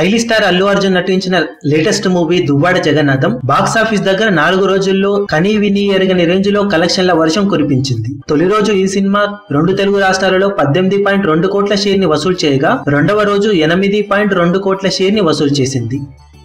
Stylish star Allu Arjun నటించిన latest movie Duvvada Jagannatham box office దగ్గర 4 రోజుల్లో కనీ విని ఎరగని రేంజ్ లో కలెక్షన్ల వర్షం కురిపించింది. తొలి రోజు ఈ సినిమా 2 తెలుగు రాష్ట్రాలలో 18.2 కోట్ల షేర్ ని వసూలు చేయగా రెండవ రోజు 8.2 కోట్ల షేర్ ని వసూలు చేసింది.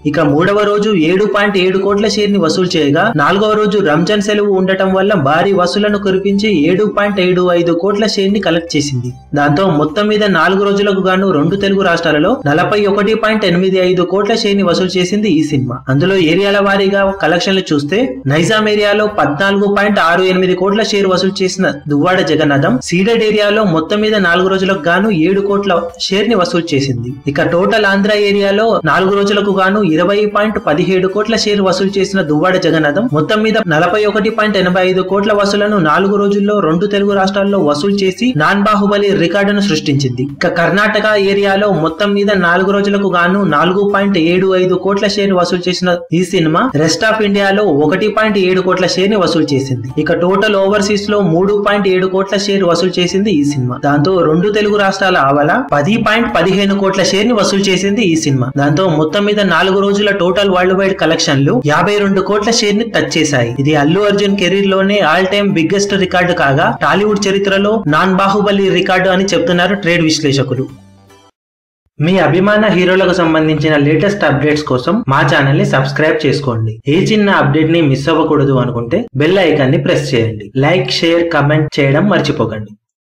ఇక మూడవ రోజు 7.7 కోట్ల షేర్ ని వసూలు చేయగా నాలుగవ రోజు రంజాన్ సెలవు ఉండటం వల్ల భారీ వసూలను కురిపించి 7.75 కోట్ల షేర్ ని కలెక్ట్ చేసింది. దాంతో మొత్తం మీద 4 రోజులకు గాను 2 తెలుగు రాష్ట్రాలలో 41.85 కోట్ల షేర్ ని వసూలు చేసింది ఈ సినిమా. అందులో ఏరియాల వారీగా కలెక్షన్లు చూస్తే నైజాం ఏరియాలో 14.68 కోట్ల షేర్ వసూలు చేసిన దువ్వాడ జగన్నాథం సీడెడ్ ఏరియాలో మొత్తం మీద 4 రోజులకు గాను 7 కోట్ల షేర్ ని వసూలు చేసింది. ఇక టోటల్ ఆంధ్ర ఏరియాలో 4 రోజులకు గాను 20.17 కోట్ల షేర్ వసూలు చేసిన దువ్వాడ జగన్నాథం మొత్తం మీద 41.85 కోట్ల వసూలను 4 రోజుల్లో 2 తెలుగు రాష్ట్రాల్లో వసూలు చేసి నాన్ బాహుబలి రికార్డును సృష్టించింది. ఇక కర్ణాటక ఏరియాలో మొత్తం మీద 4 రోజులకు గాను 4.75 కోట్ల షేర్ వసూలు చేసిన ఈ సినిమా రెస్ట్ ఆఫ్ ఇండియాలో 1.7 కోట్ల షేర్ ని వసూలు చేసింది. ఇక టోటల్ ఓవర్సీస్ లో 3.7 కోట్ల షేర్ వసూలు చేసింది ఈ సినిమా. దాంతో 2 తెలుగు రాష్ట్రాల ఆవల 10.15 కోట్ల షేర్ ని వసూలు చేసింది ఈ సినిమా. దాంతో మొత్తం మీద 4 రోజుల టోటల్ వరల్డ్ వైడ్ కలెక్షన్లు 52 కోట్ల షేర్ ని టచ్ చేశాయి. ఇది అల్లు అర్జున్ కెరీర్ లోనే ఆల్ టైమ్ బిగ్గెస్ట్ రికార్డు కాగా టాలీవుడ్ చరిత్రలో నాన్ బాహుబలి రికార్డు అని చెప్తున్నారు ట్రేడ్ విశ్లేషకులు. మీ అభిమాన హీరోలకు సంబంధించిన లేటెస్ట్ అప్డేట్స్ కోసం మా ఛానల్ ని సబ్స్క్రైబ్ చేసుకోండి. ఏ చిన్న అప్డేట్ ని మిస్ అవ్వకూడదు అనుకుంటే బెల్ ఐకాన్ ని ప్రెస్ చేయండి. లైక్, షేర్, కమెంట్ చేయడం మర్చిపోకండి.